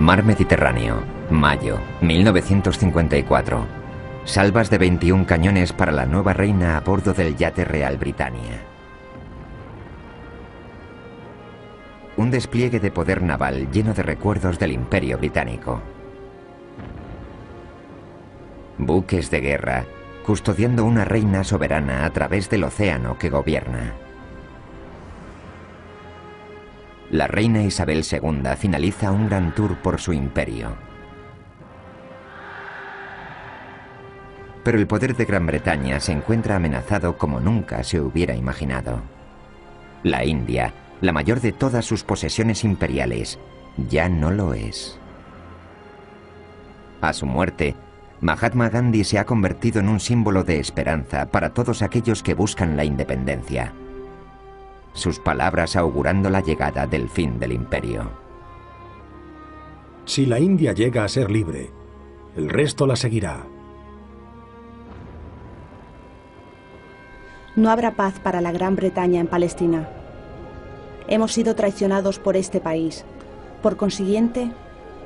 Mar Mediterráneo, mayo, 1954. Salvas de 21 cañones para la nueva reina a bordo del yate Real Britannia. Un despliegue de poder naval lleno de recuerdos del Imperio Británico. Buques de guerra, custodiando una reina soberana a través del océano que gobierna. La reina Isabel II finaliza un gran tour por su imperio. Pero el poder de Gran Bretaña se encuentra amenazado como nunca se hubiera imaginado. La India, la mayor de todas sus posesiones imperiales, ya no lo es. A su muerte, Mahatma Gandhi se ha convertido en un símbolo de esperanza para todos aquellos que buscan la independencia. Sus palabras augurando la llegada del fin del imperio. Si la India llega a ser libre, el resto la seguirá. No habrá paz para la Gran Bretaña en Palestina. Hemos sido traicionados por este país. Por consiguiente,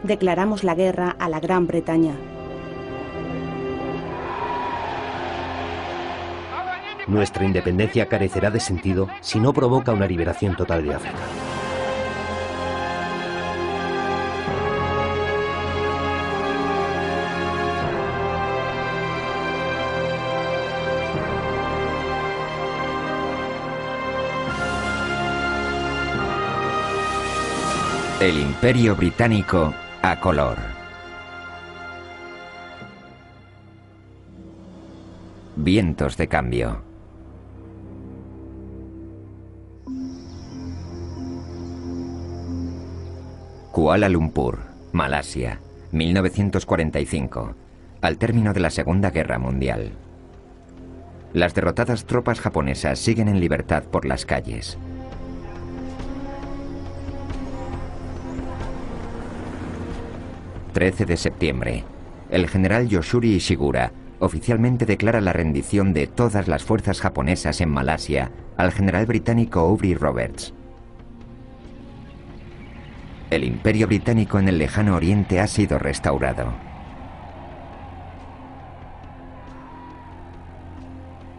declaramos la guerra a la Gran Bretaña. Nuestra independencia carecerá de sentido si no provoca una liberación total de África. El Imperio Británico a color. Vientos de cambio. Kuala Lumpur, Malasia, 1945, al término de la Segunda Guerra Mundial. Las derrotadas tropas japonesas siguen en libertad por las calles. ...13 de septiembre... el general Yoshuri Ishigura oficialmente declara la rendición de todas las fuerzas japonesas en Malasia al general británico Aubrey Roberts. El Imperio Británico en el lejano oriente ha sido restaurado.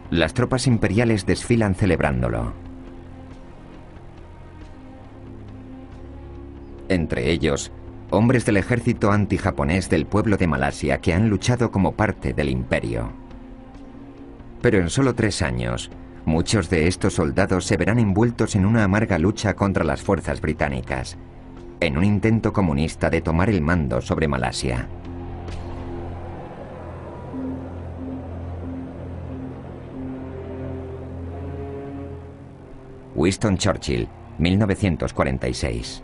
Las tropas imperiales desfilan celebrándolo. Entre ellos, hombres del ejército antijaponés del pueblo de Malasia que han luchado como parte del imperio. Pero en solo 3 años, muchos de estos soldados se verán envueltos en una amarga lucha contra las fuerzas británicas, en un intento comunista de tomar el mando sobre Malasia. Winston Churchill, 1946.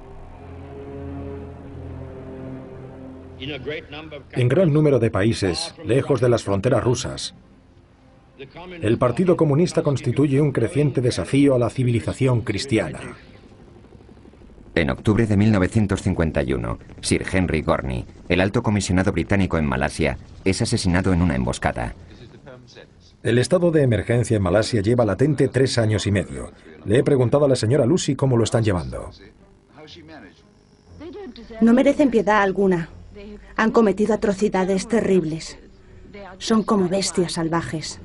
En gran número de países, lejos de las fronteras rusas, el Partido Comunista constituye un creciente desafío a la civilización cristiana. En octubre de 1951, Sir Henry Gorney, el alto comisionado británico en Malasia, es asesinado en una emboscada. El estado de emergencia en Malasia lleva latente 3 años y medio. Le he preguntado a la señora Lucy cómo lo están llevando. No merecen piedad alguna. Han cometido atrocidades terribles. Son como bestias salvajes.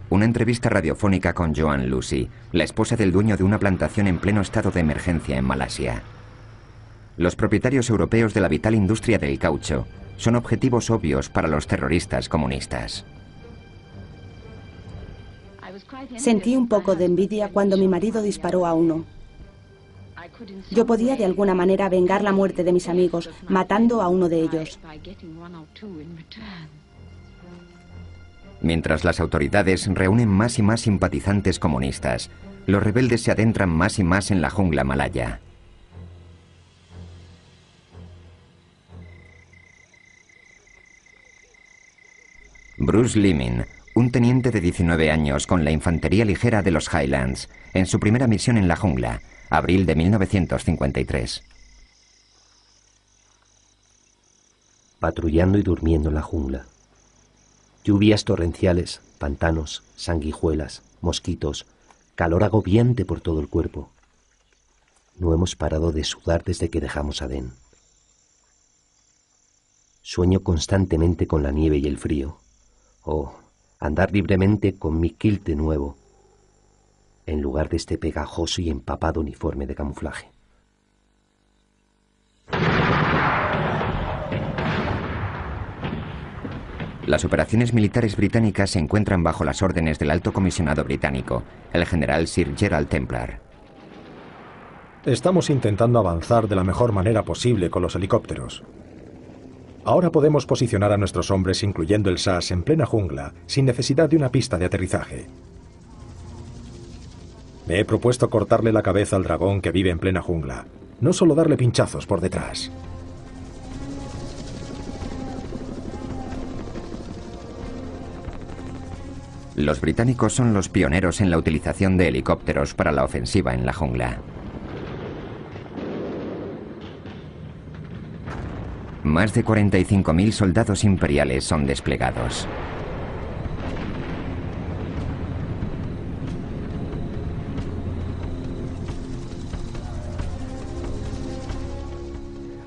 Una entrevista radiofónica con Joan Lucy, la esposa del dueño de una plantación en pleno estado de emergencia en Malasia. Los propietarios europeos de la vital industria del caucho son objetivos obvios para los terroristas comunistas. Sentí un poco de envidia cuando mi marido disparó a uno. Yo podía de alguna manera vengar la muerte de mis amigos, matando a uno de ellos. Mientras las autoridades reúnen más y más simpatizantes comunistas, los rebeldes se adentran más y más en la jungla malaya. Bruce Leaming, un teniente de 19 años con la infantería ligera de los Highlands, en su primera misión en la jungla, abril de 1953. Patrullando y durmiendo en la jungla. Lluvias torrenciales, pantanos, sanguijuelas, mosquitos, calor agobiante por todo el cuerpo. No hemos parado de sudar desde que dejamos Adén. Sueño constantemente con la nieve y el frío. Oh, andar libremente con mi kilt de nuevo, en lugar de este pegajoso y empapado uniforme de camuflaje. Las operaciones militares británicas se encuentran bajo las órdenes del Alto Comisionado británico, el general Sir Gerald Templar. Estamos intentando avanzar de la mejor manera posible con los helicópteros. Ahora podemos posicionar a nuestros hombres, incluyendo el SAS, en plena jungla, sin necesidad de una pista de aterrizaje. Me he propuesto cortarle la cabeza al dragón que vive en plena jungla, no solo darle pinchazos por detrás. Los británicos son los pioneros en la utilización de helicópteros para la ofensiva en la jungla. Más de 45.000 soldados imperiales son desplegados.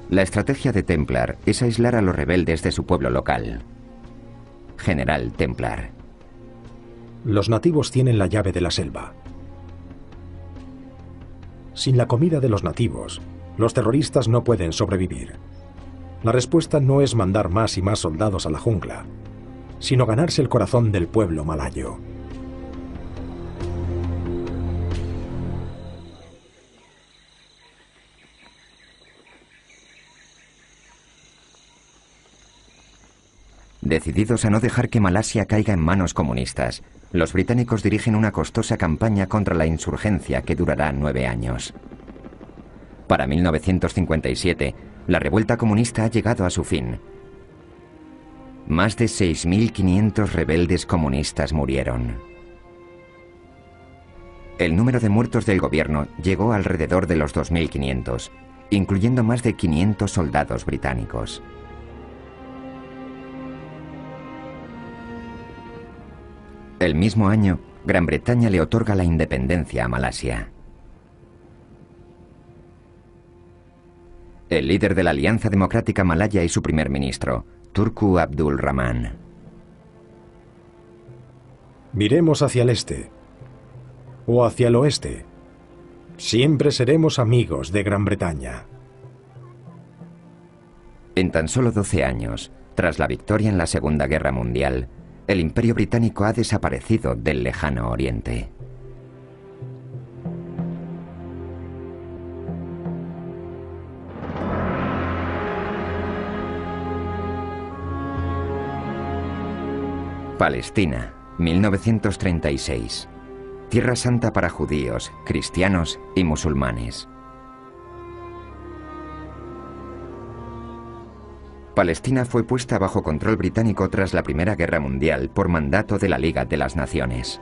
La estrategia de Templar es aislar a los rebeldes de su pueblo local. General Templar. Los nativos tienen la llave de la selva. Sin la comida de los nativos, los terroristas no pueden sobrevivir. La respuesta no es mandar más y más soldados a la jungla, sino ganarse el corazón del pueblo malayo. Decididos a no dejar que Malasia caiga en manos comunistas, los británicos dirigen una costosa campaña contra la insurgencia que durará 9 años. Para 1957, la revuelta comunista ha llegado a su fin. Más de 6.500 rebeldes comunistas murieron. El número de muertos del gobierno llegó alrededor de los 2.500, incluyendo más de 500 soldados británicos. El mismo año, Gran Bretaña le otorga la independencia a Malasia. El líder de la Alianza Democrática Malaya y su primer ministro, Tunku Abdul Rahman. Miremos hacia el este o hacia el oeste. Siempre seremos amigos de Gran Bretaña. En tan solo 12 años, tras la victoria en la Segunda Guerra Mundial, el Imperio Británico ha desaparecido del lejano Oriente. Palestina, 1936. Tierra santa para judíos, cristianos y musulmanes. Palestina fue puesta bajo control británico tras la Primera Guerra Mundial por mandato de la Liga de las Naciones.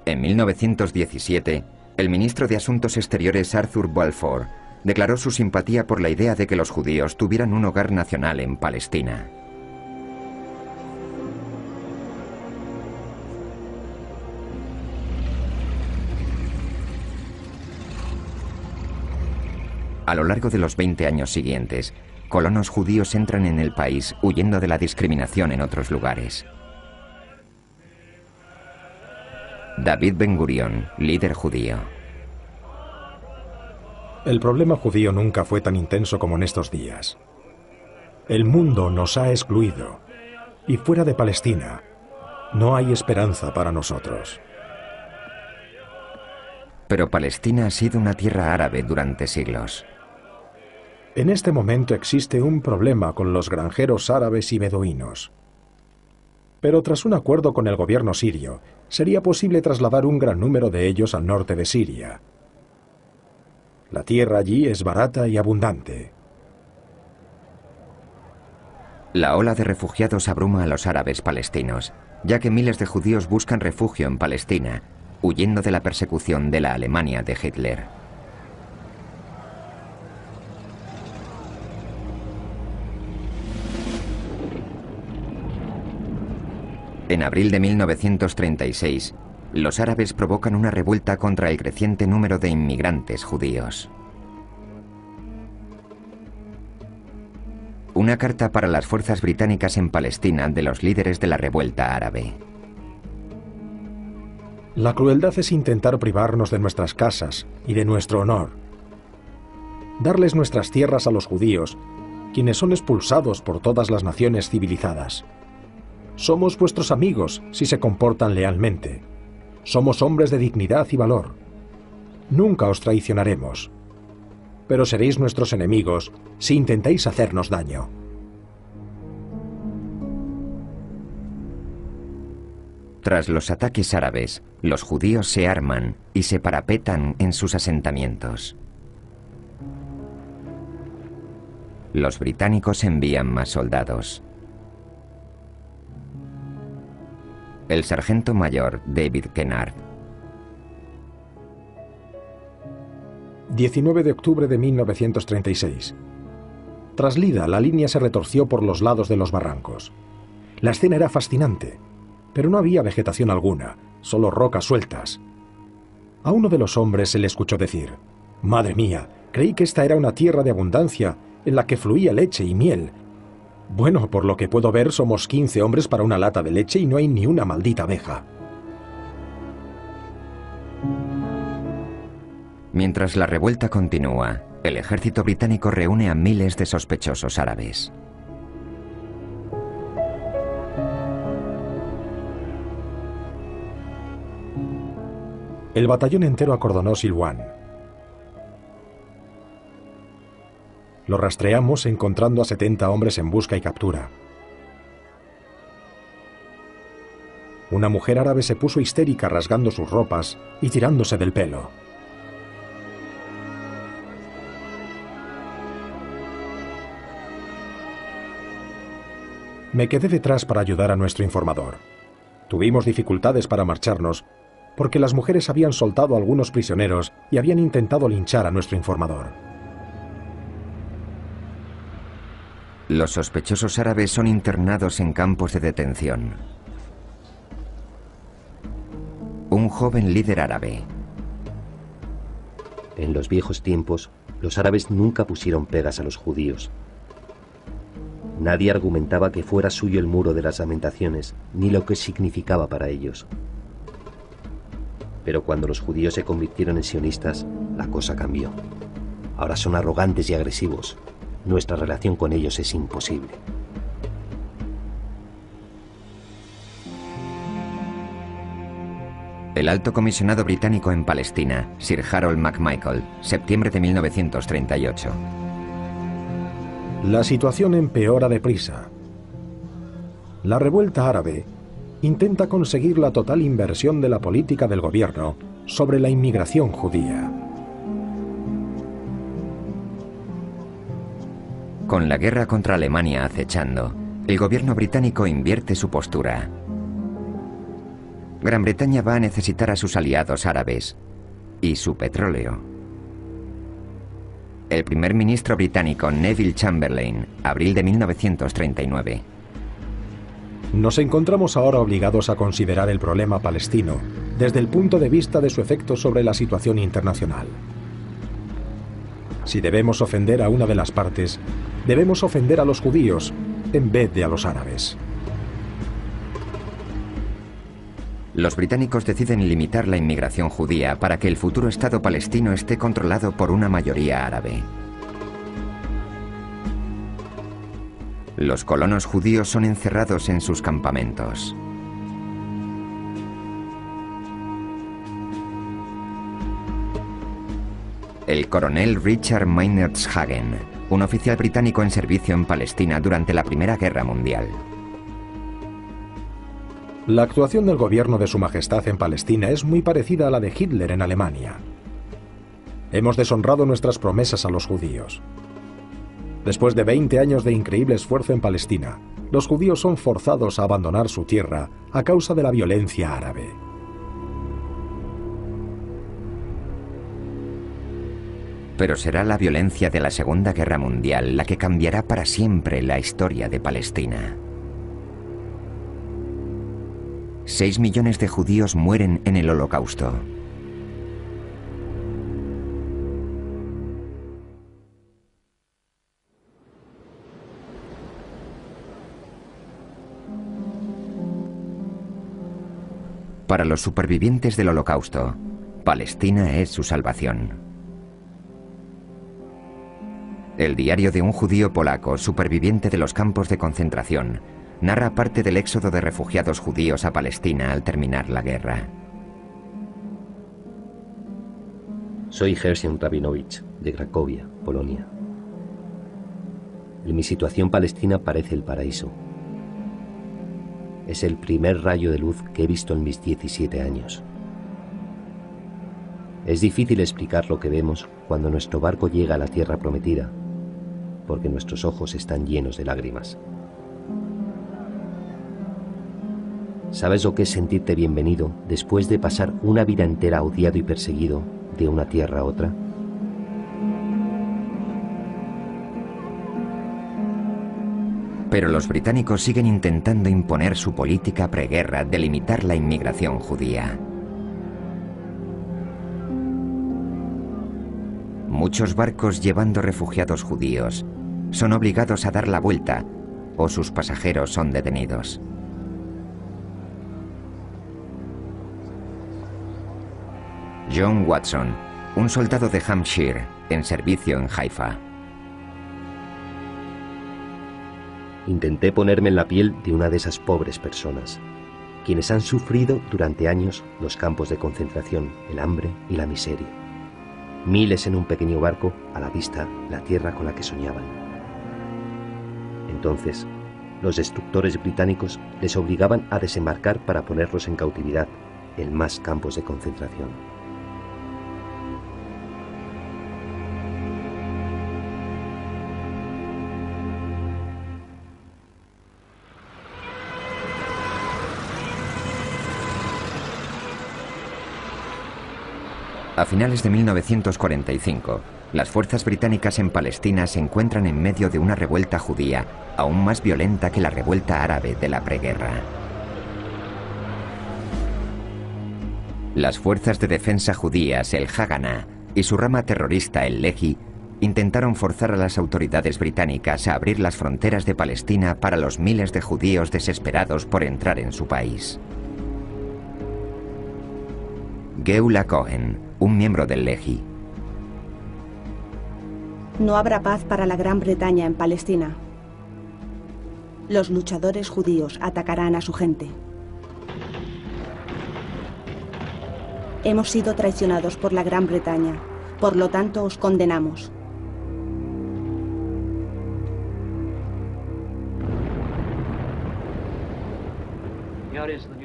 En 1917, el ministro de Asuntos Exteriores Arthur Balfour declaró su simpatía por la idea de que los judíos tuvieran un hogar nacional en Palestina. A lo largo de los 20 años siguientes, colonos judíos entran en el país huyendo de la discriminación en otros lugares. David Ben Gurion, líder judío. El problema judío nunca fue tan intenso como en estos días. El mundo nos ha excluido, y fuera de Palestina, no hay esperanza para nosotros. Pero Palestina ha sido una tierra árabe durante siglos. En este momento existe un problema con los granjeros árabes y beduinos. Pero tras un acuerdo con el gobierno sirio, sería posible trasladar un gran número de ellos al norte de Siria. La tierra allí es barata y abundante. La ola de refugiados abruma a los árabes palestinos, ya que miles de judíos buscan refugio en Palestina, huyendo de la persecución de la Alemania de Hitler. En abril de 1936, los árabes provocan una revuelta contra el creciente número de inmigrantes judíos. Una carta para las fuerzas británicas en Palestina de los líderes de la revuelta árabe. La crueldad es intentar privarnos de nuestras casas y de nuestro honor. Darles nuestras tierras a los judíos, quienes son expulsados por todas las naciones civilizadas. Somos vuestros amigos si se comportan lealmente. Somos hombres de dignidad y valor. Nunca os traicionaremos. Pero seréis nuestros enemigos si intentáis hacernos daño. Tras los ataques árabes, los judíos se arman y se parapetan en sus asentamientos. Los británicos envían más soldados. El sargento mayor David Kennard. 19 de octubre de 1936. Tras Lida, la línea se retorció por los lados de los barrancos. La escena era fascinante, pero no había vegetación alguna, solo rocas sueltas. A uno de los hombres se le escuchó decir: «Madre mía, creí que esta era una tierra de abundancia en la que fluía leche y miel. Bueno, por lo que puedo ver, somos 15 hombres para una lata de leche y no hay ni una maldita abeja». Mientras la revuelta continúa, el ejército británico reúne a miles de sospechosos árabes. El batallón entero acordonó Silwan. Lo rastreamos encontrando a 70 hombres en busca y captura. Una mujer árabe se puso histérica rasgando sus ropas y tirándose del pelo. Me quedé detrás para ayudar a nuestro informador. Tuvimos dificultades para marcharnos porque las mujeres habían soltado a algunos prisioneros y habían intentado linchar a nuestro informador. Los sospechosos árabes son internados en campos de detención. Un joven líder árabe. En los viejos tiempos, los árabes nunca pusieron pegas a los judíos. Nadie argumentaba que fuera suyo el muro de las lamentaciones, ni lo que significaba para ellos. Pero cuando los judíos se convirtieron en sionistas, la cosa cambió. Ahora son arrogantes y agresivos. Nuestra relación con ellos es imposible. El alto comisionado británico en Palestina, Sir Harold McMichael, septiembre de 1938. La situación empeora deprisa. La revuelta árabe intenta conseguir la total inversión de la política del gobierno sobre la inmigración judía. Con la guerra contra Alemania acechando, el gobierno británico invierte su postura. Gran Bretaña va a necesitar a sus aliados árabes y su petróleo. El primer ministro británico Neville Chamberlain, abril de 1939. Nos encontramos ahora obligados a considerar el problema palestino desde el punto de vista de su efecto sobre la situación internacional. Si debemos ofender a una de las partes, debemos ofender a los judíos en vez de a los árabes. Los británicos deciden limitar la inmigración judía para que el futuro Estado palestino esté controlado por una mayoría árabe. Los colonos judíos son encerrados en sus campamentos. El coronel Richard Maynard Hagen, un oficial británico en servicio en Palestina durante la Primera Guerra Mundial. La actuación del gobierno de Su Majestad en Palestina es muy parecida a la de Hitler en Alemania. Hemos deshonrado nuestras promesas a los judíos. Después de 20 años de increíble esfuerzo en Palestina, los judíos son forzados a abandonar su tierra a causa de la violencia árabe. Pero será la violencia de la Segunda Guerra Mundial la que cambiará para siempre la historia de Palestina. 6 millones de judíos mueren en el Holocausto. Para los supervivientes del Holocausto, Palestina es su salvación. El diario de un judío polaco, superviviente de los campos de concentración, narra parte del éxodo de refugiados judíos a Palestina al terminar la guerra. Soy Gershon Rabinowicz, de Cracovia, Polonia. En mi situación Palestina parece el paraíso. Es el primer rayo de luz que he visto en mis 17 años. Es difícil explicar lo que vemos cuando nuestro barco llega a la tierra prometida, porque nuestros ojos están llenos de lágrimas. ¿Sabes lo que es sentirte bienvenido después de pasar una vida entera odiado y perseguido de una tierra a otra? Pero los británicos siguen intentando imponer su política preguerra de limitar la inmigración judía. Muchos barcos llevando refugiados judíos son obligados a dar la vuelta o sus pasajeros son detenidos. John Watson, un soldado de Hampshire en servicio en Haifa. Intenté ponerme en la piel de una de esas pobres personas, quienes han sufrido durante años los campos de concentración, el hambre y la miseria. Miles en un pequeño barco, a la vista la tierra con la que soñaban. Entonces, los destructores británicos les obligaban a desembarcar para ponerlos en cautividad en más campos de concentración. A finales de 1945, las fuerzas británicas en Palestina se encuentran en medio de una revuelta judía aún más violenta que la revuelta árabe de la preguerra. Las fuerzas de defensa judías, el Haganah, y su rama terrorista, el Lehi, intentaron forzar a las autoridades británicas a abrir las fronteras de Palestina para los miles de judíos desesperados por entrar en su país. Geula Cohen, un miembro del Lehi. No habrá paz para la Gran Bretaña en Palestina. Los luchadores judíos atacarán a su gente. Hemos sido traicionados por la Gran Bretaña, por lo tanto os condenamos.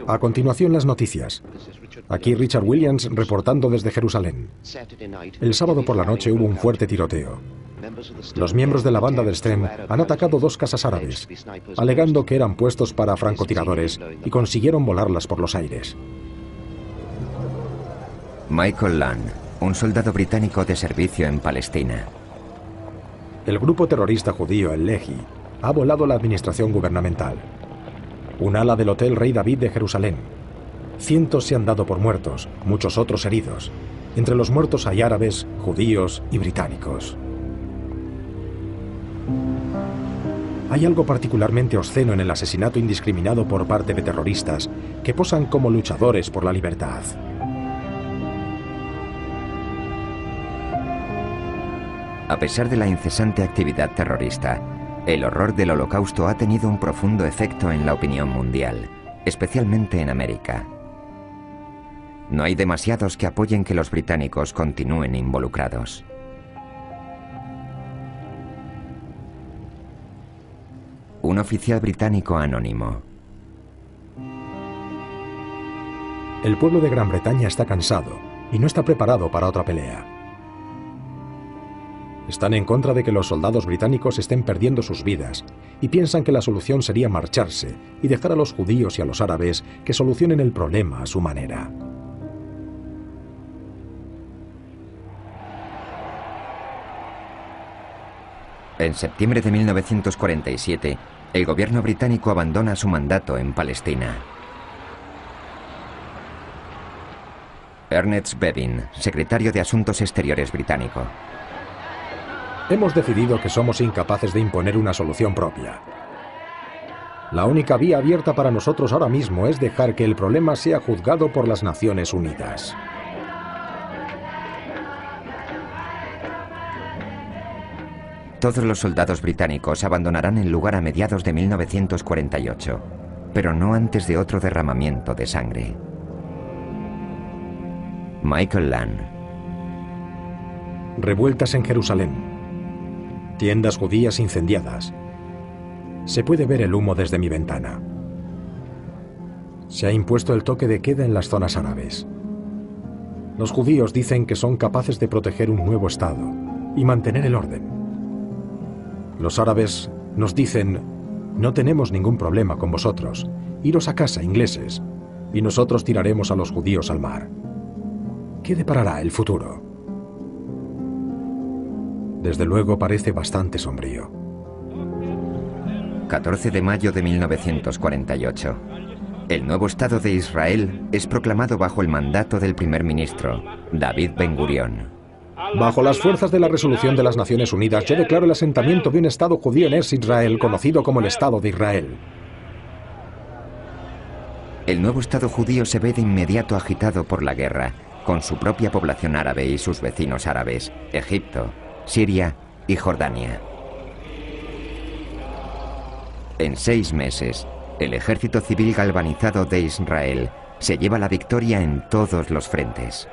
A continuación, las noticias. Aquí Richard Williams reportando desde Jerusalén. El sábado por la noche hubo un fuerte tiroteo. Los miembros de la banda del Strem han atacado 2 casas árabes, alegando que eran puestos para francotiradores y consiguieron volarlas por los aires. Michael Land, un soldado británico de servicio en Palestina. El grupo terrorista judío, el Lehi, ha volado la administración gubernamental. Un ala del Hotel Rey David de Jerusalén. Cientos se han dado por muertos, muchos otros heridos. Entre los muertos hay árabes, judíos y británicos. Hay algo particularmente obsceno en el asesinato indiscriminado por parte de terroristas que posan como luchadores por la libertad. A pesar de la incesante actividad terrorista, el horror del Holocausto ha tenido un profundo efecto en la opinión mundial, especialmente en América. No hay demasiados que apoyen que los británicos continúen involucrados. Un oficial británico anónimo. El pueblo de Gran Bretaña está cansado y no está preparado para otra pelea. Están en contra de que los soldados británicos estén perdiendo sus vidas y piensan que la solución sería marcharse y dejar a los judíos y a los árabes que solucionen el problema a su manera. En septiembre de 1947, el gobierno británico abandona su mandato en Palestina. Ernest Bevin, secretario de Asuntos Exteriores británico. Hemos decidido que somos incapaces de imponer una solución propia. La única vía abierta para nosotros ahora mismo es dejar que el problema sea juzgado por las Naciones Unidas. Todos los soldados británicos abandonarán el lugar a mediados de 1948, pero no antes de otro derramamiento de sangre. Michael Land. Revueltas en Jerusalén. Tiendas judías incendiadas. Se puede ver el humo desde mi ventana. Se ha impuesto el toque de queda en las zonas árabes. Los judíos dicen que son capaces de proteger un nuevo Estado y mantener el orden. Los árabes nos dicen: no tenemos ningún problema con vosotros, iros a casa, ingleses, y nosotros tiraremos a los judíos al mar. ¿Qué deparará el futuro? Desde luego parece bastante sombrío. 14 de mayo de 1948. El nuevo Estado de Israel es proclamado bajo el mandato del primer ministro, David Ben-Gurión. Bajo las fuerzas de la resolución de las Naciones Unidas, yo declaro el asentamiento de un Estado judío en Eretz Israel, conocido como el Estado de Israel. El nuevo Estado judío se ve de inmediato agitado por la guerra, con su propia población árabe y sus vecinos árabes, Egipto, Siria y Jordania. En 6 meses, el ejército civil galvanizado de Israel se lleva la victoria en todos los frentes.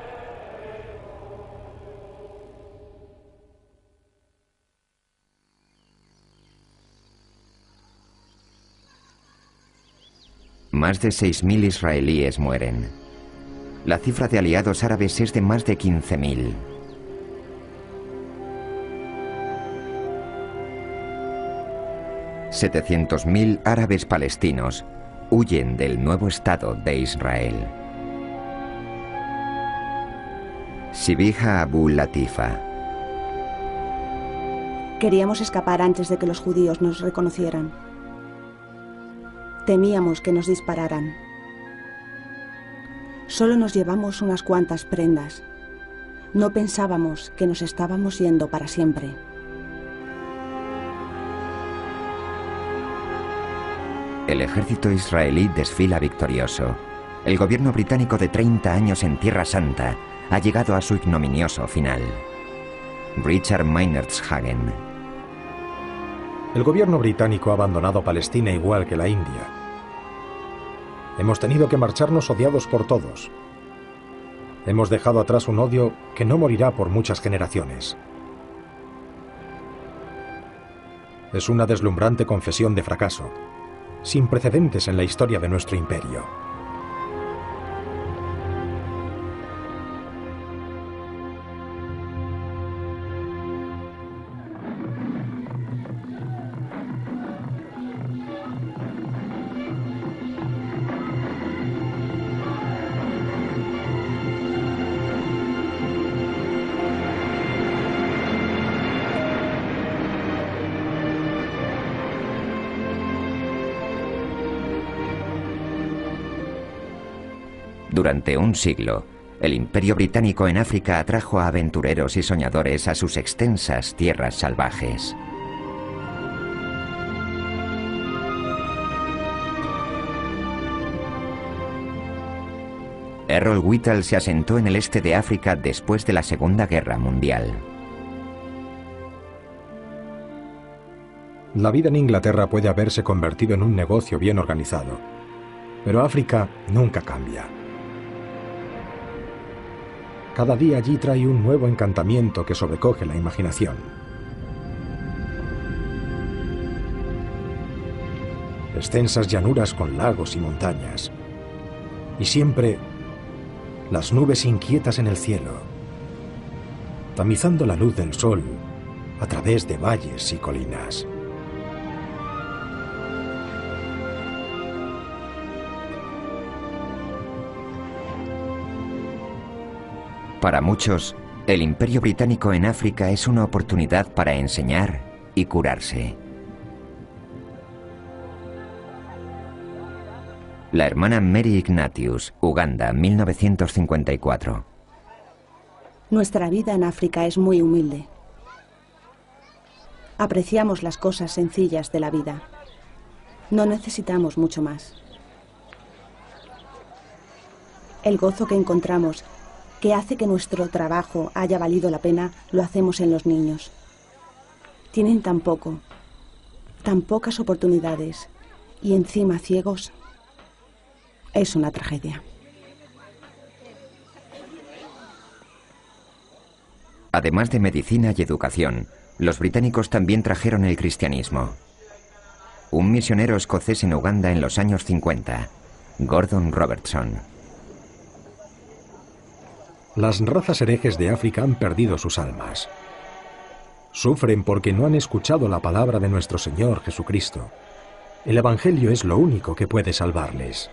Más de 6.000 israelíes mueren. La cifra de aliados árabes es de más de 15.000. $700.000 árabes palestinos huyen del nuevo Estado de Israel. Sibiha Abu Latifa. Queríamos escapar antes de que los judíos nos reconocieran. Temíamos que nos dispararan. Solo nos llevamos unas cuantas prendas. No pensábamos que nos estábamos yendo para siempre. El ejército israelí desfila victorioso. El gobierno británico de 30 años en Tierra Santa ha llegado a su ignominioso final. Richard Meinerzhagen. El gobierno británico ha abandonado Palestina igual que la India. Hemos tenido que marcharnos odiados por todos. Hemos dejado atrás un odio que no morirá por muchas generaciones. Es una deslumbrante confesión de fracaso, sin precedentes en la historia de nuestro imperio. Durante un siglo, el Imperio Británico en África atrajo a aventureros y soñadores a sus extensas tierras salvajes. Errol Whittle se asentó en el este de África después de la Segunda Guerra Mundial. La vida en Inglaterra puede haberse convertido en un negocio bien organizado, pero África nunca cambia. Cada día allí trae un nuevo encantamiento que sobrecoge la imaginación. Extensas llanuras con lagos y montañas. Y siempre las nubes inquietas en el cielo, tamizando la luz del sol a través de valles y colinas. Para muchos, el Imperio Británico en África es una oportunidad para enseñar y curarse. La hermana Mary Ignatius, Uganda, 1954. Nuestra vida en África es muy humilde. Apreciamos las cosas sencillas de la vida. No necesitamos mucho más. El gozo que encontramos, que hace que nuestro trabajo haya valido la pena, lo hacemos en los niños. Tienen tan poco, tan pocas oportunidades, y encima ciegos. Es una tragedia. Además de medicina y educación, los británicos también trajeron el cristianismo. Un misionero escocés en Uganda en los años 50, Gordon Robertson. Las razas herejes de África han perdido sus almas. Sufren porque no han escuchado la palabra de nuestro Señor Jesucristo. El Evangelio es lo único que puede salvarles.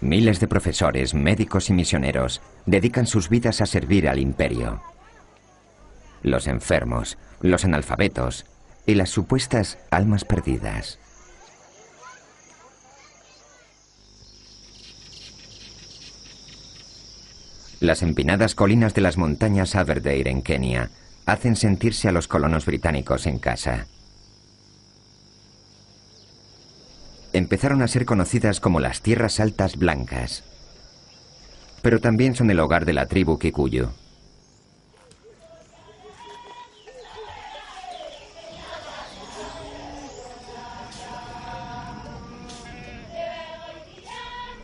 Miles de profesores, médicos y misioneros dedican sus vidas a servir al imperio. Los enfermos, los analfabetos y las supuestas almas perdidas. Las empinadas colinas de las montañas Aberdare en Kenia hacen sentirse a los colonos británicos en casa. Empezaron a ser conocidas como las Tierras Altas Blancas, pero también son el hogar de la tribu Kikuyu.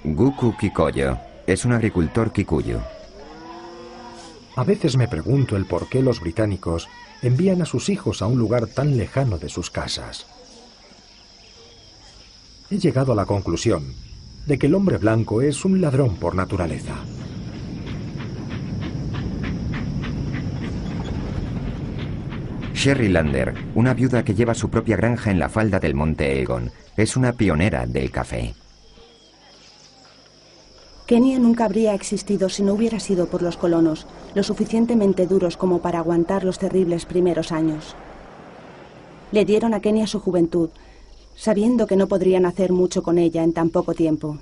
Guku Kikoyo es un agricultor kikuyu. A veces me pregunto el por qué los británicos envían a sus hijos a un lugar tan lejano de sus casas. He llegado a la conclusión de que el hombre blanco es un ladrón por naturaleza. Sherry Lander, una viuda que lleva su propia granja en la falda del monte Elgon, es una pionera del café. Kenia nunca habría existido si no hubiera sido por los colonos, lo suficientemente duros como para aguantar los terribles primeros años. Le dieron a Kenia su juventud, sabiendo que no podrían hacer mucho con ella en tan poco tiempo.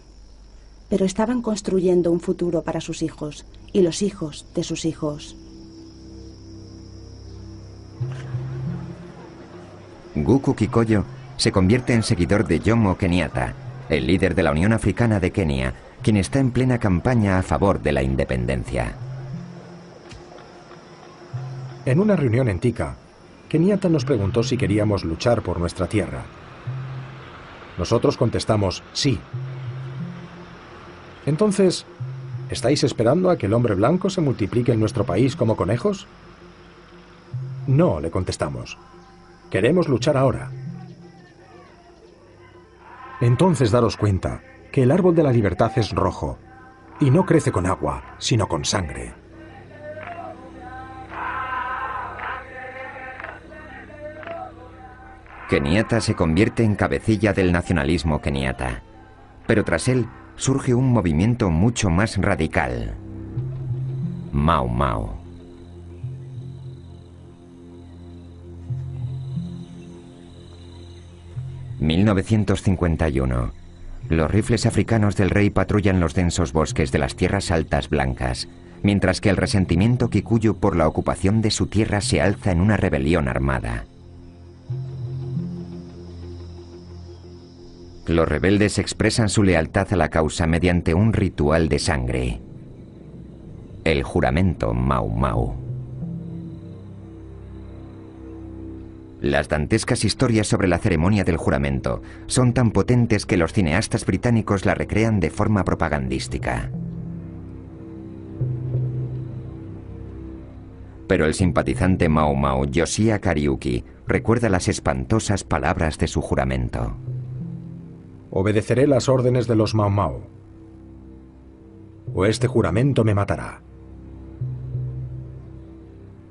Pero estaban construyendo un futuro para sus hijos y los hijos de sus hijos. Guku Kikoyo se convierte en seguidor de Jomo Kenyatta, el líder de la Unión Africana de Kenia, quien está en plena campaña a favor de la independencia. En una reunión en Thika, Kenyatta nos preguntó si queríamos luchar por nuestra tierra. Nosotros contestamos sí. Entonces, ¿estáis esperando a que el hombre blanco se multiplique en nuestro país como conejos? No, le contestamos. Queremos luchar ahora. Entonces daros cuenta que el árbol de la libertad es rojo y no crece con agua, sino con sangre. Kenyatta se convierte en cabecilla del nacionalismo kenyatta, pero tras él surge un movimiento mucho más radical: Mau Mau. ...1951... Los rifles africanos del rey patrullan los densos bosques de las Tierras Altas Blancas, mientras que el resentimiento kikuyu por la ocupación de su tierra se alza en una rebelión armada. Los rebeldes expresan su lealtad a la causa mediante un ritual de sangre: el juramento Mau Mau. Las dantescas historias sobre la ceremonia del juramento son tan potentes que los cineastas británicos la recrean de forma propagandística. Pero el simpatizante Mau Mau, Josiah Kariuki, recuerda las espantosas palabras de su juramento. Obedeceré las órdenes de los Mau Mau, o este juramento me matará.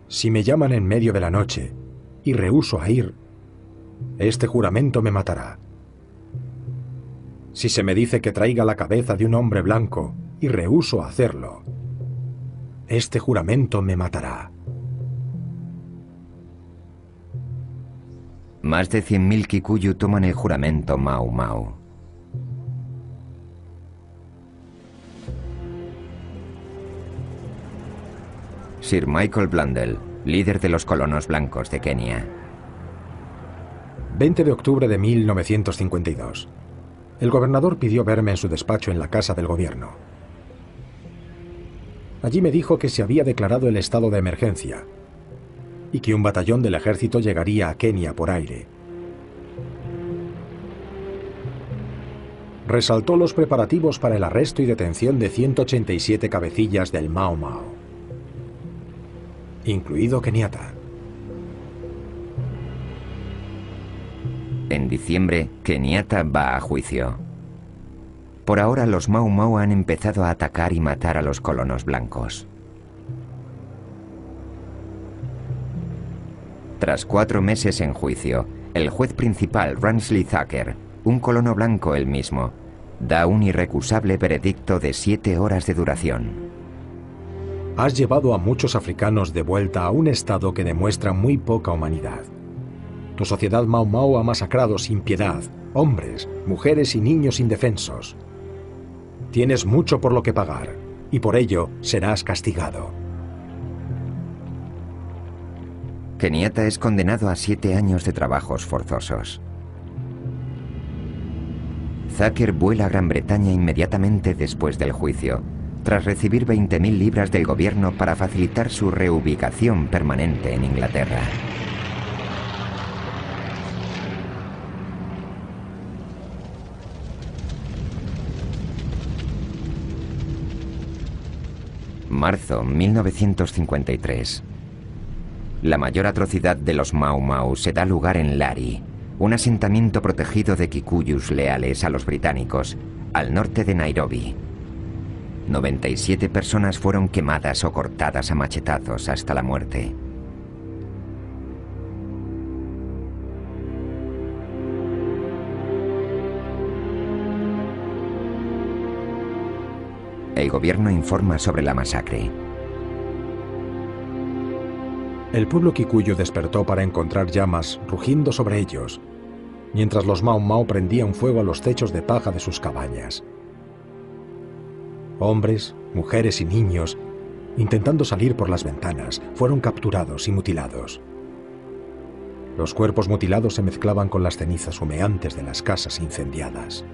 Si me llaman en medio de la noche y rehúso a ir, este juramento me matará. Si se me dice que traiga la cabeza de un hombre blanco y rehúso a hacerlo, este juramento me matará. Más de 100.000 Kikuyu toman el juramento Mau Mau. Sir Michael Blundell, líder de los colonos blancos de Kenia. 20 de octubre de 1952. El gobernador pidió verme en su despacho en la Casa del Gobierno. Allí me dijo que se había declarado el estado de emergencia y que un batallón del ejército llegaría a Kenia por aire. Resaltó los preparativos para el arresto y detención de 187 cabecillas del Mau Mau, incluido Kenyatta. En diciembre, Kenyatta va a juicio. Por ahora, los Mau Mau han empezado a atacar y matar a los colonos blancos. Tras 4 meses en juicio, el juez principal, Ransley Thacker, un colono blanco él mismo, da un irrecusable veredicto de 7 horas de duración. Has llevado a muchos africanos de vuelta a un estado que demuestra muy poca humanidad. Tu sociedad Mau Mau ha masacrado sin piedad hombres, mujeres y niños indefensos. Tienes mucho por lo que pagar, y por ello serás castigado. Kenyatta es condenado a 7 años de trabajos forzosos. Thacker vuela a Gran Bretaña inmediatamente después del juicio, tras recibir 20.000 libras del gobierno para facilitar su reubicación permanente en Inglaterra. Marzo 1953. La mayor atrocidad de los Mau Mau se da lugar en Lari, un asentamiento protegido de Kikuyus leales a los británicos, al norte de Nairobi. 97 personas fueron quemadas o cortadas a machetazos hasta la muerte. El gobierno informa sobre la masacre. El pueblo kikuyu despertó para encontrar llamas rugiendo sobre ellos, mientras los Mau Mau prendían fuego a los techos de paja de sus cabañas. Hombres, mujeres y niños, intentando salir por las ventanas, fueron capturados y mutilados. Los cuerpos mutilados se mezclaban con las cenizas humeantes de las casas incendiadas.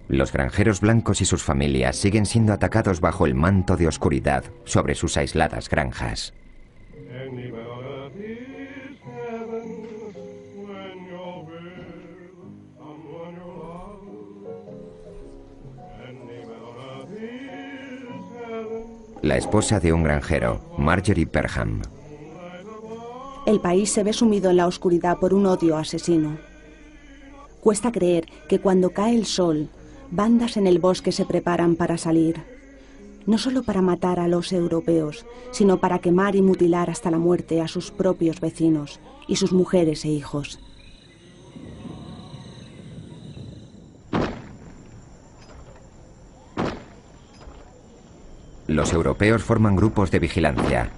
Los granjeros blancos y sus familias siguen siendo atacados bajo el manto de oscuridad sobre sus aisladas granjas. La esposa de un granjero, Marjorie Perham. El país se ve sumido en la oscuridad por un odio asesino. Cuesta creer que cuando cae el sol, bandas en el bosque se preparan para salir, no solo para matar a los europeos, sino para quemar y mutilar hasta la muerte a sus propios vecinos y sus mujeres e hijos. Los europeos forman grupos de vigilancia.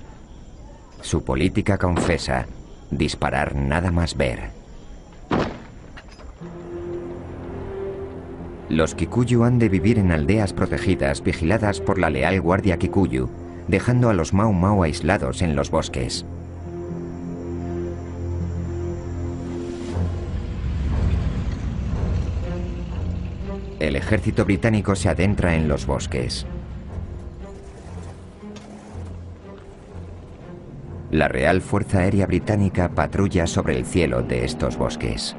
Su política confesa: disparar nada más ver. Los Kikuyu han de vivir en aldeas protegidas vigiladas por la leal Guardia Kikuyu, dejando a los Mau Mau aislados en los bosques. El ejército británico se adentra en los bosques. La Real Fuerza Aérea Británica patrulla sobre el cielo de estos bosques.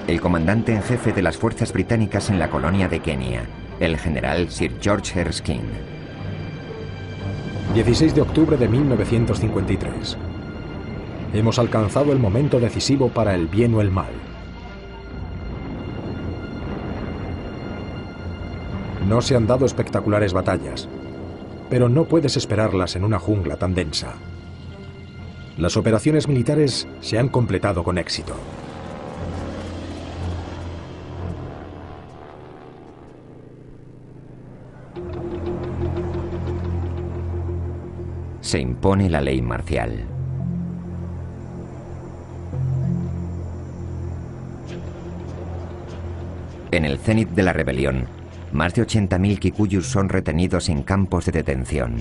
El comandante en jefe de las fuerzas británicas en la colonia de Kenia, el general Sir George Erskine. 16 de octubre de 1953. Hemos alcanzado el momento decisivo para el bien o el mal. No se han dado espectaculares batallas, pero no puedes esperarlas en una jungla tan densa. Las operaciones militares se han completado con éxito. Se impone la ley marcial. En el cenit de la rebelión, más de 80.000 kikuyus son retenidos en campos de detención.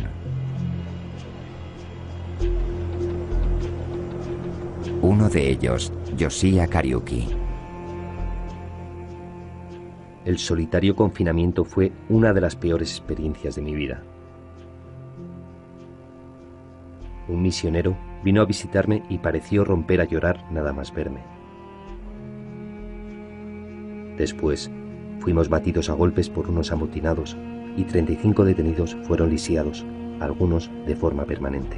Uno de ellos, Yoshia Kariuki. El solitario confinamiento fue una de las peores experiencias de mi vida. Un misionero vino a visitarme y pareció romper a llorar nada más verme. Después, fuimos batidos a golpes por unos amotinados y 35 detenidos fueron lisiados, algunos de forma permanente.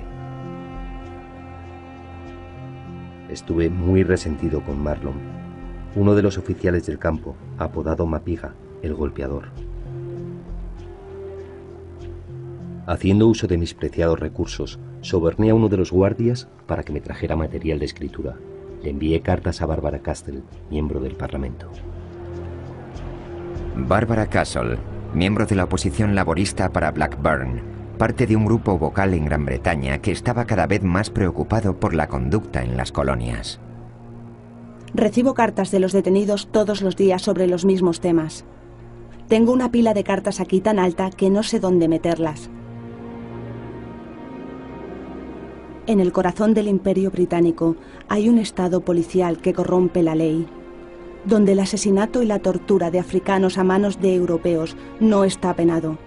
Estuve muy resentido con Marlon, uno de los oficiales del campo, apodado Mapiga, el golpeador. Haciendo uso de mis preciados recursos, soborné a uno de los guardias para que me trajera material de escritura. Le envié cartas a Barbara Castle, miembro del Parlamento. Barbara Castle, miembro de la oposición laborista para Blackburn, parte de un grupo vocal en Gran Bretaña que estaba cada vez más preocupado por la conducta en las colonias. Recibo cartas de los detenidos todos los días sobre los mismos temas. Tengo una pila de cartas aquí tan alta que no sé dónde meterlas. En el corazón del Imperio Británico hay un estado policial que corrompe la ley, donde el asesinato y la tortura de africanos a manos de europeos no está penado,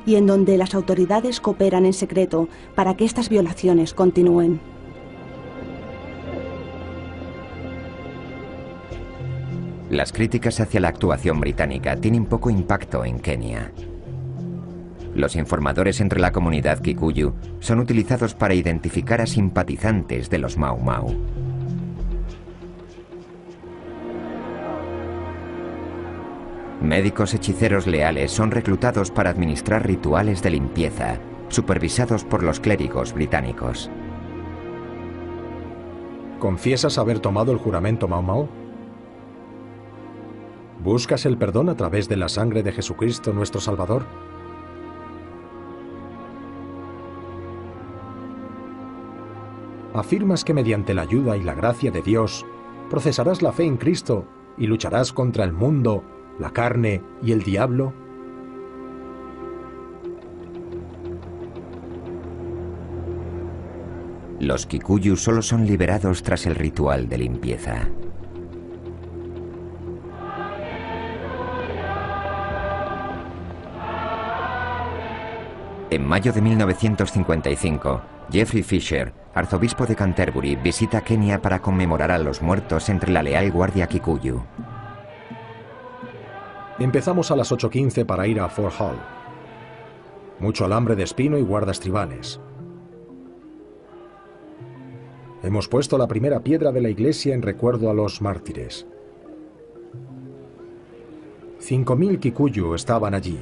y en donde las autoridades cooperan en secreto para que estas violaciones continúen. Las críticas hacia la actuación británica tienen poco impacto en Kenia. Los informadores entre la comunidad Kikuyu son utilizados para identificar a simpatizantes de los Mau Mau. Médicos hechiceros leales son reclutados para administrar rituales de limpieza, supervisados por los clérigos británicos. ¿Confiesas haber tomado el juramento Mau Mau? ¿Buscas el perdón a través de la sangre de Jesucristo nuestro Salvador? ¿Afirmas que mediante la ayuda y la gracia de Dios procesarás la fe en Cristo y lucharás contra el mundo, la carne y el diablo? Los Kikuyu solo son liberados tras el ritual de limpieza. En mayo de 1955, Geoffrey Fisher, arzobispo de Canterbury, visita Kenia para conmemorar a los muertos entre la leal guardia Kikuyu. Empezamos a las 8:15 para ir a Fort Hall. Mucho alambre de espino y guardas tribales. Hemos puesto la primera piedra de la iglesia en recuerdo a los mártires. 5.000 Kikuyu estaban allí.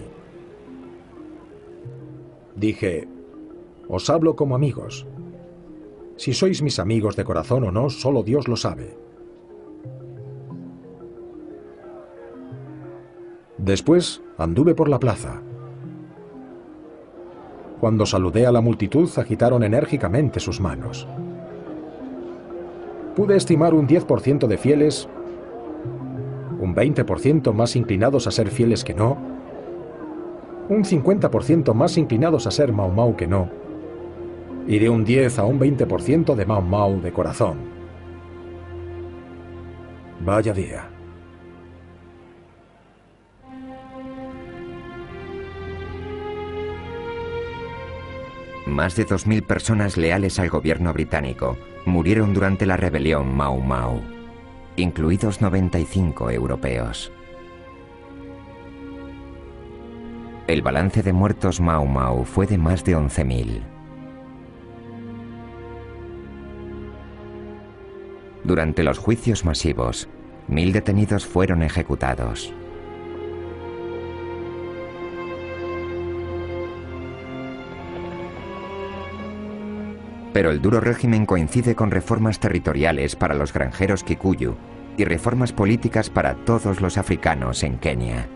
Dije, os hablo como amigos. Si sois mis amigos de corazón o no, solo Dios lo sabe. Después anduve por la plaza. Cuando saludé a la multitud, agitaron enérgicamente sus manos. Pude estimar un 10% de fieles, un 20% más inclinados a ser fieles que no, un 50% más inclinados a ser Mau Mau que no, y de un 10 a un 20% de Mau Mau de corazón. Vaya día. Más de 2.000 personas leales al gobierno británico murieron durante la rebelión Mau Mau, incluidos 95 europeos. El balance de muertos Mau Mau fue de más de 11.000. Durante los juicios masivos, 1.000 detenidos fueron ejecutados. Pero el duro régimen coincide con reformas territoriales para los granjeros Kikuyu y reformas políticas para todos los africanos en Kenia.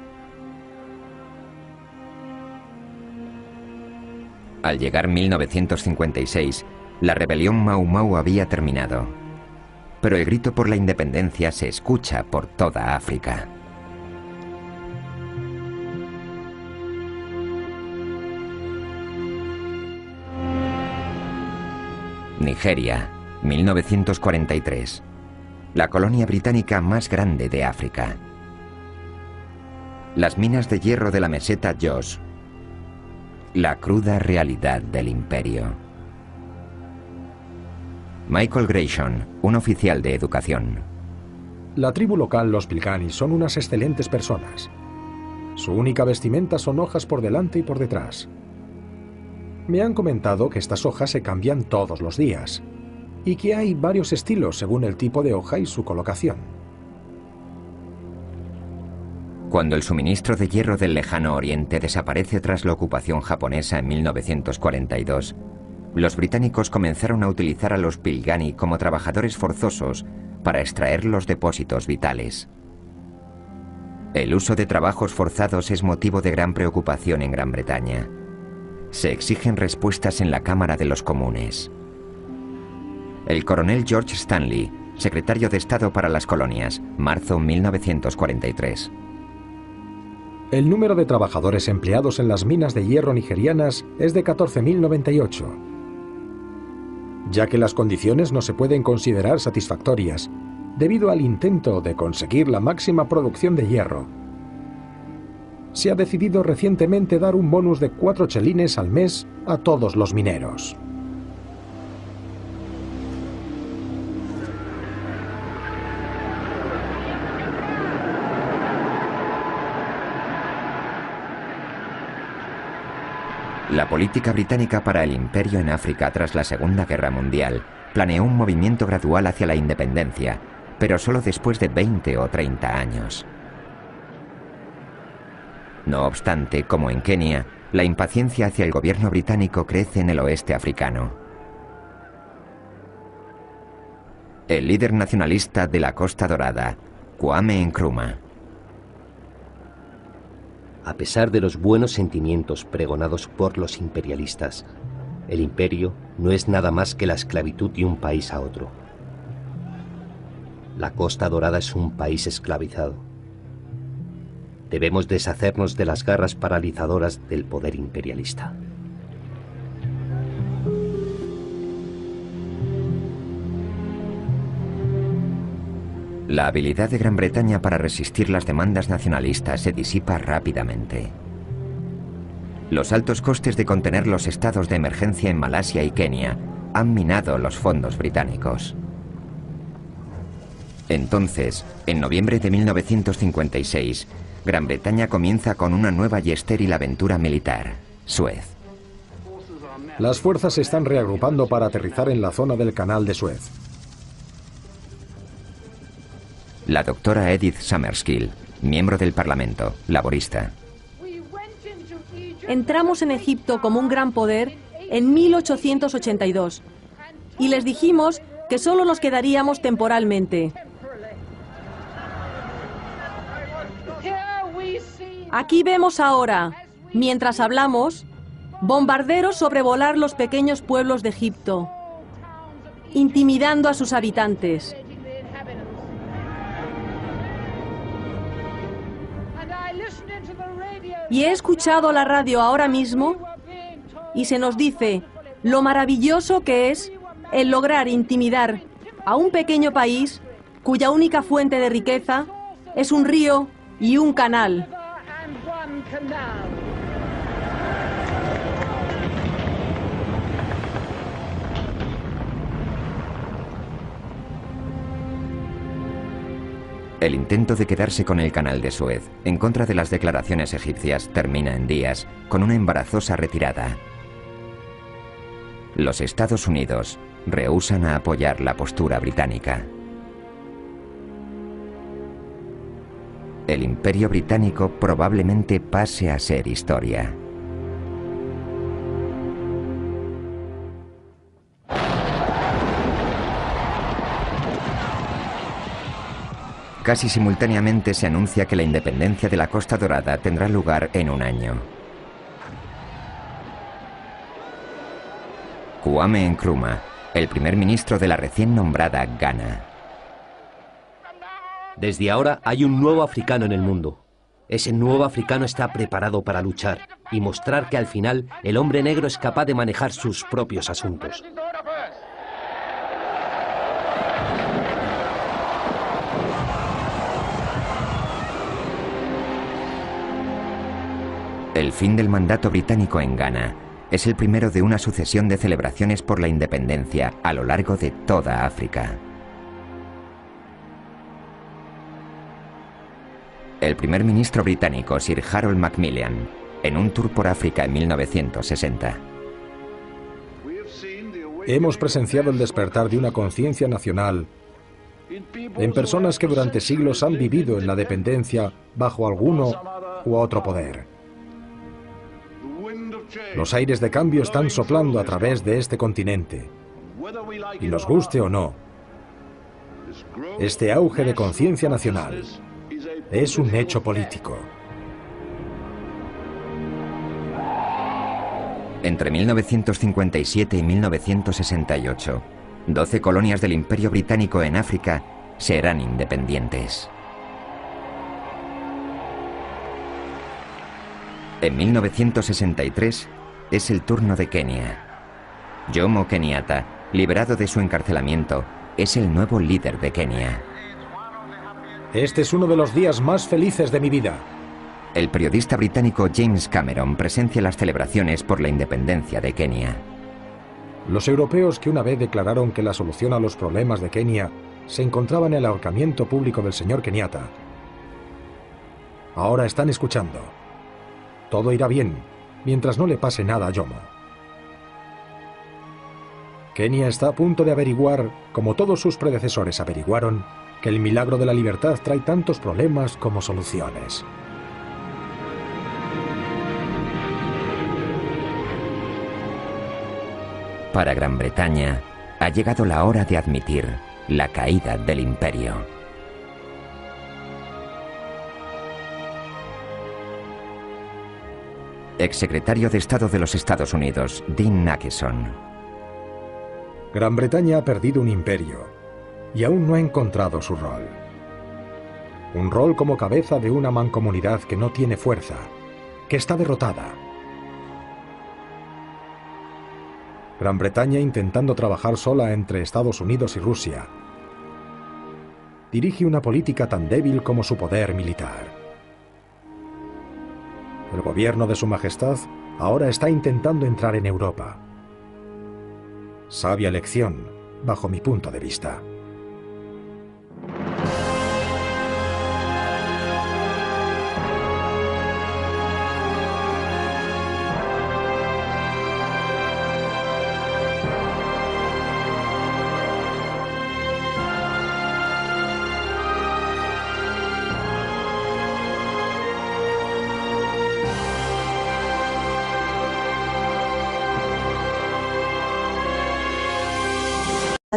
Al llegar 1956, la rebelión Mau Mau había terminado, pero el grito por la independencia se escucha por toda África. Nigeria, 1943. La colonia británica más grande de África. Las minas de hierro de la meseta Jos. La cruda realidad del imperio. Michael Grayson, un oficial de educación. La tribu local, los Pilgani, son unas excelentes personas. Su única vestimenta son hojas por delante y por detrás. Me han comentado que estas hojas se cambian todos los días y que hay varios estilos según el tipo de hoja y su colocación. Cuando el suministro de hierro del lejano oriente desaparece tras la ocupación japonesa en 1942, los británicos comenzaron a utilizar a los Pilgani como trabajadores forzosos para extraer los depósitos vitales. El uso de trabajos forzados es motivo de gran preocupación en Gran Bretaña. Se exigen respuestas en la Cámara de los Comunes. El coronel George Stanley, secretario de Estado para las Colonias, marzo 1943. El número de trabajadores empleados en las minas de hierro nigerianas es de 14.098. Ya que las condiciones no se pueden considerar satisfactorias, debido al intento de conseguir la máxima producción de hierro, se ha decidido recientemente dar un bonus de 4 chelines al mes a todos los mineros. La política británica para el imperio en África tras la Segunda Guerra Mundial planeó un movimiento gradual hacia la independencia, pero solo después de 20 o 30 años. No obstante, como en Kenia, la impaciencia hacia el gobierno británico crece en el oeste africano. El líder nacionalista de la Costa Dorada, Kwame Nkrumah. A pesar de los buenos sentimientos pregonados por los imperialistas, el imperio no es nada más que la esclavitud de un país a otro. La Costa Dorada es un país esclavizado. Debemos deshacernos de las garras paralizadoras del poder imperialista. La habilidad de Gran Bretaña para resistir las demandas nacionalistas se disipa rápidamente. Los altos costes de contener los estados de emergencia en Malasia y Kenia han minado los fondos británicos. Entonces, en noviembre de 1956, Gran Bretaña comienza con una nueva y estéril aventura militar, Suez. Las fuerzas se están reagrupando para aterrizar en la zona del Canal de Suez. La doctora Edith Summerskill, miembro del Parlamento, laborista. Entramos en Egipto como un gran poder en 1882 y les dijimos que solo nos quedaríamos temporalmente. Aquí vemos ahora, mientras hablamos, bombarderos sobrevolar los pequeños pueblos de Egipto, intimidando a sus habitantes. Y he escuchado la radio ahora mismo y se nos dice lo maravilloso que es el lograr intimidar a un pequeño país cuya única fuente de riqueza es un río y un canal. El intento de quedarse con el Canal de Suez, en contra de las declaraciones egipcias, termina en días con una embarazosa retirada. Los Estados Unidos rehúsan a apoyar la postura británica. El Imperio Británico probablemente pase a ser historia. Casi simultáneamente se anuncia que la independencia de la Costa Dorada tendrá lugar en un año. Kwame Nkrumah, el primer ministro de la recién nombrada Ghana. Desde ahora hay un nuevo africano en el mundo. Ese nuevo africano está preparado para luchar y mostrar que al final el hombre negro es capaz de manejar sus propios asuntos. El fin del mandato británico en Ghana es el primero de una sucesión de celebraciones por la independencia a lo largo de toda África. El primer ministro británico Sir Harold Macmillan, en un tour por África en 1960. Hemos presenciado el despertar de una conciencia nacional en personas que durante siglos han vivido en la dependencia bajo alguno u otro poder. Los aires de cambio están soplando a través de este continente. Y nos guste o no, este auge de conciencia nacional es un hecho político. Entre 1957 y 1968, 12 colonias del Imperio Británico en África serán independientes. En 1963 es el turno de Kenia. Jomo Kenyatta, liberado de su encarcelamiento, es el nuevo líder de Kenia. Este es uno de los días más felices de mi vida. El periodista británico James Cameron presencia las celebraciones por la independencia de Kenia. Los europeos que una vez declararon que la solución a los problemas de Kenia se encontraba en el ahorcamiento público del señor Kenyatta, ahora están escuchando. Todo irá bien, mientras no le pase nada a Jomo. Kenia está a punto de averiguar, como todos sus predecesores averiguaron, que el milagro de la libertad trae tantos problemas como soluciones. Para Gran Bretaña, ha llegado la hora de admitir la caída del imperio. Exsecretario de Estado de los Estados Unidos, Dean Acheson. Gran Bretaña ha perdido un imperio y aún no ha encontrado su rol. Un rol como cabeza de una mancomunidad que no tiene fuerza, que está derrotada. Gran Bretaña, intentando trabajar sola entre Estados Unidos y Rusia, dirige una política tan débil como su poder militar. El gobierno de Su Majestad ahora está intentando entrar en Europa. Sabia elección, bajo mi punto de vista.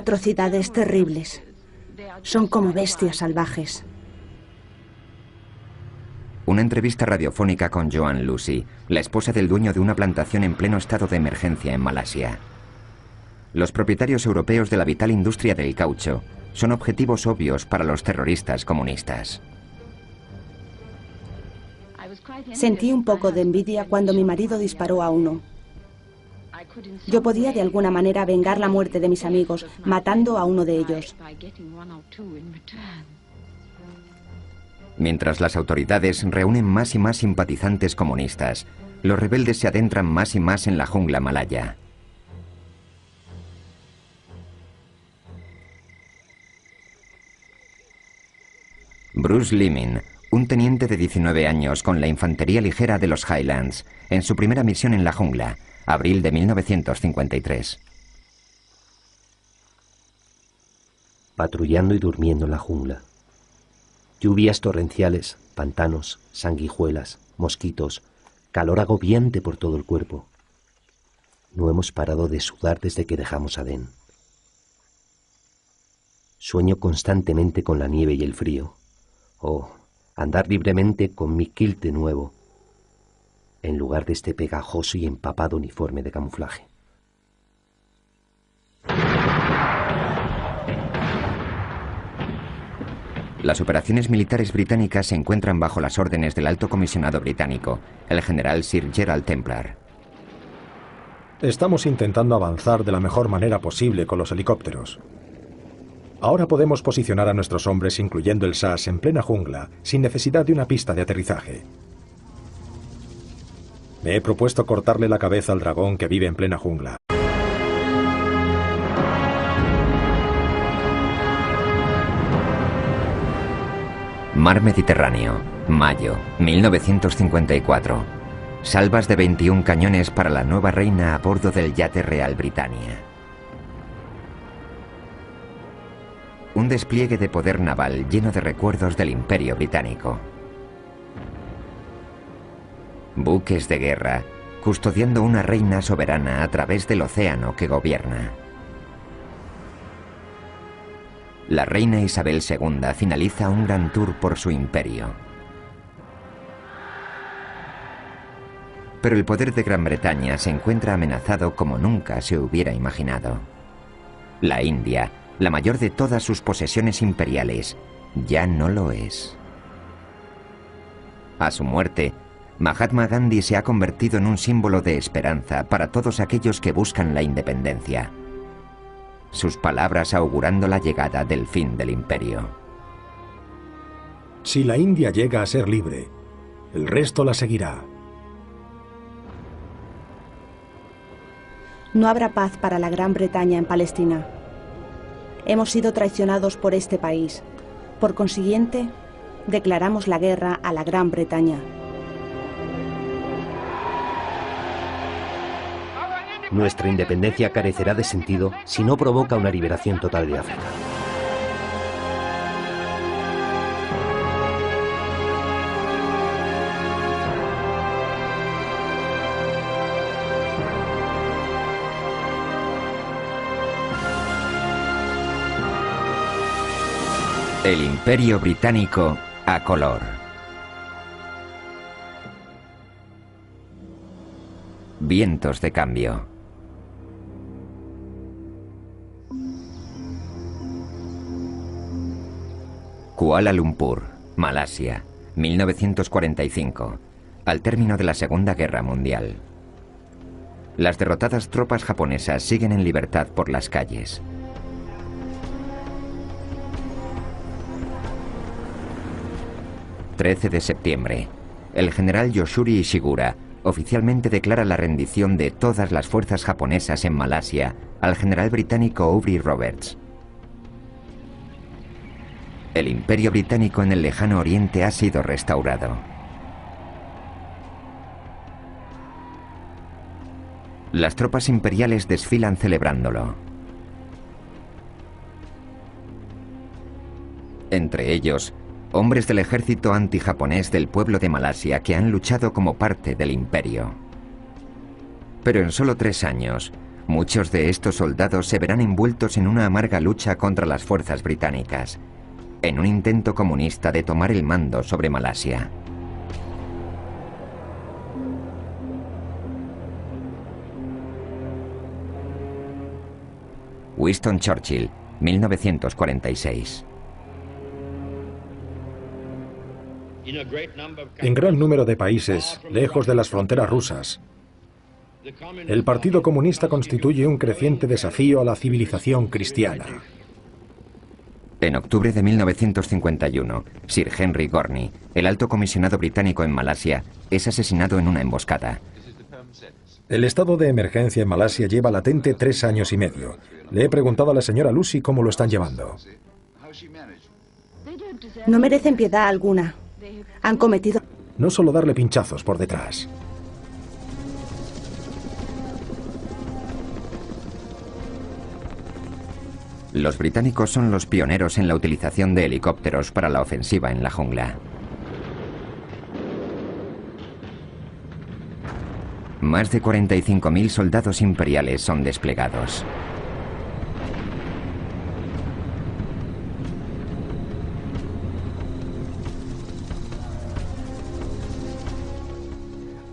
Atrocidades terribles. Son como bestias salvajes. Una entrevista radiofónica con Joan Lucy, la esposa del dueño de una plantación en pleno estado de emergencia en Malasia. Los propietarios europeos de la vital industria del caucho son objetivos obvios para los terroristas comunistas. Sentí un poco de envidia cuando mi marido disparó a uno. Yo podía de alguna manera vengar la muerte de mis amigos, matando a uno de ellos. Mientras las autoridades reúnen más y más simpatizantes comunistas, los rebeldes se adentran más y más en la jungla malaya. Bruce Limin, un teniente de 19 años con la infantería ligera de los Highlands, en su primera misión en la jungla, abril de 1953. Patrullando y durmiendo en la jungla. Lluvias torrenciales, pantanos, sanguijuelas, mosquitos, calor agobiante por todo el cuerpo. No hemos parado de sudar desde que dejamos Adén. Sueño constantemente con la nieve y el frío, Oh, andar libremente con mi kilt de nuevo, en lugar de este pegajoso y empapado uniforme de camuflaje. Las operaciones militares británicas se encuentran bajo las órdenes del Alto Comisionado británico, el general Sir Gerald Templar. Estamos intentando avanzar de la mejor manera posible con los helicópteros. Ahora podemos posicionar a nuestros hombres, incluyendo el SAS, en plena jungla, sin necesidad de una pista de aterrizaje. Me he propuesto cortarle la cabeza al dragón que vive en plena jungla. Mar Mediterráneo, mayo, 1954. Salvas de 21 cañones para la nueva reina a bordo del yate Real Britannia. Un despliegue de poder naval lleno de recuerdos del Imperio Británico. Buques de guerra, custodiando una reina soberana a través del océano que gobierna. La reina Isabel II finaliza un gran tour por su imperio. Pero el poder de Gran Bretaña se encuentra amenazado como nunca se hubiera imaginado. La India, la mayor de todas sus posesiones imperiales, ya no lo es. A su muerte, Mahatma Gandhi se ha convertido en un símbolo de esperanza para todos aquellos que buscan la independencia. Sus palabras augurando la llegada del fin del imperio. Si la India llega a ser libre, el resto la seguirá. No habrá paz para la Gran Bretaña en Palestina. Hemos sido traicionados por este país. Por consiguiente, declaramos la guerra a la Gran Bretaña. Nuestra independencia carecerá de sentido si no provoca una liberación total de África. El Imperio Británico a color. Vientos de cambio. Kuala Lumpur, Malasia, 1945, al término de la Segunda Guerra Mundial. Las derrotadas tropas japonesas siguen en libertad por las calles. ...13 de septiembre... el general Yoshuri Ishigura oficialmente declara la rendición de todas las fuerzas japonesas en Malasia al general británico Aubrey Roberts. El Imperio Británico en el lejano oriente ha sido restaurado. Las tropas imperiales desfilan celebrándolo. Entre ellos, hombres del ejército antijaponés del pueblo de Malasia que han luchado como parte del imperio. Pero en solo 3 años, muchos de estos soldados se verán envueltos en una amarga lucha contra las fuerzas británicas, en un intento comunista de tomar el mando sobre Malasia. Winston Churchill, 1946. En gran número de países, lejos de las fronteras rusas, el Partido Comunista constituye un creciente desafío a la civilización cristiana. En octubre de 1951, Sir Henry Gorney, el alto comisionado británico en Malasia, es asesinado en una emboscada. El estado de emergencia en Malasia lleva latente 3 años y medio. Le he preguntado a la señora Lucy cómo lo están llevando. No merecen piedad alguna. Han cometido... No solo darle pinchazos por detrás. Los británicos son los pioneros en la utilización de helicópteros para la ofensiva en la jungla. Más de 45.000 soldados imperiales son desplegados.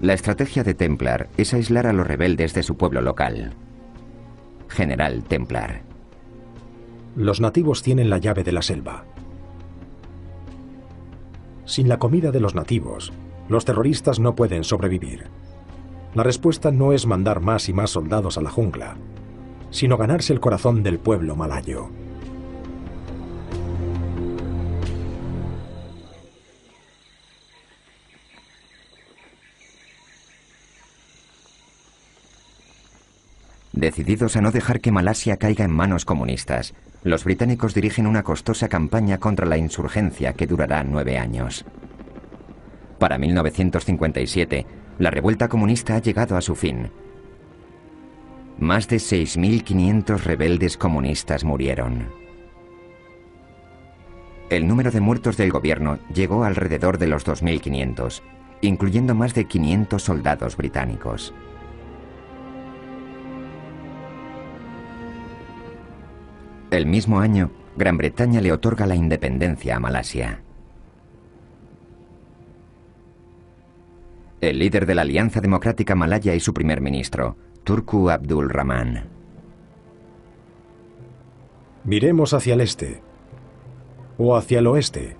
La estrategia de Templar es aislar a los rebeldes de su pueblo local. General Templar. Los nativos tienen la llave de la selva. Sin la comida de los nativos, los terroristas no pueden sobrevivir. La respuesta no es mandar más y más soldados a la jungla, sino ganarse el corazón del pueblo malayo. Decididos a no dejar que Malasia caiga en manos comunistas, los británicos dirigen una costosa campaña contra la insurgencia que durará 9 años. Para 1957, la revuelta comunista ha llegado a su fin. Más de 6.500 rebeldes comunistas murieron. El número de muertos del gobierno llegó alrededor de los 2.500, incluyendo más de 500 soldados británicos. El mismo año, Gran Bretaña le otorga la independencia a Malasia. El líder de la Alianza Democrática Malaya y su primer ministro, Tunku Abdul Rahman. Miremos hacia el este o hacia el oeste.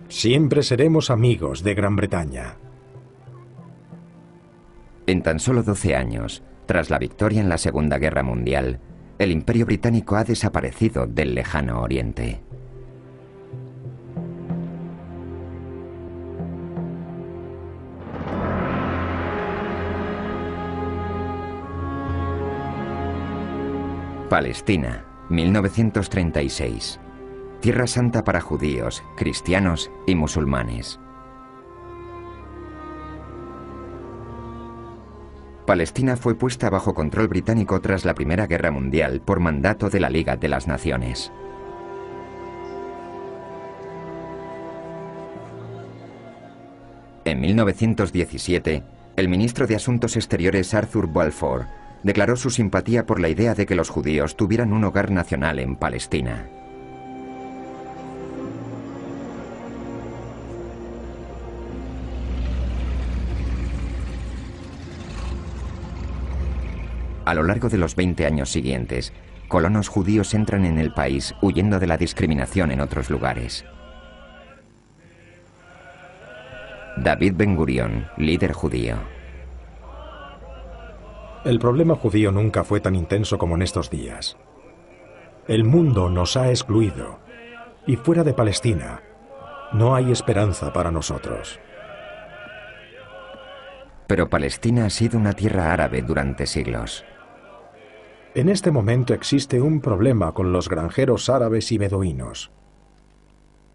Siempre seremos amigos de Gran Bretaña. En tan solo 12 años, tras la victoria en la Segunda Guerra Mundial, el Imperio Británico ha desaparecido del lejano oriente. Palestina, 1936. Tierra Santa para judíos, cristianos y musulmanes. Palestina fue puesta bajo control británico tras la Primera Guerra Mundial por mandato de la Liga de las Naciones. En 1917, el ministro de Asuntos Exteriores Arthur Balfour declaró su simpatía por la idea de que los judíos tuvieran un hogar nacional en Palestina. A lo largo de los 20 años siguientes, colonos judíos entran en el país huyendo de la discriminación en otros lugares. David Ben Gurion, líder judío. El problema judío nunca fue tan intenso como en estos días. El mundo nos ha excluido, y fuera de Palestina, no hay esperanza para nosotros. Pero Palestina ha sido una tierra árabe durante siglos. En este momento existe un problema con los granjeros árabes y beduinos.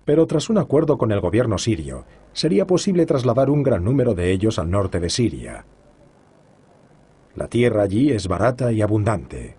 Pero tras un acuerdo con el gobierno sirio, sería posible trasladar un gran número de ellos al norte de Siria. La tierra allí es barata y abundante.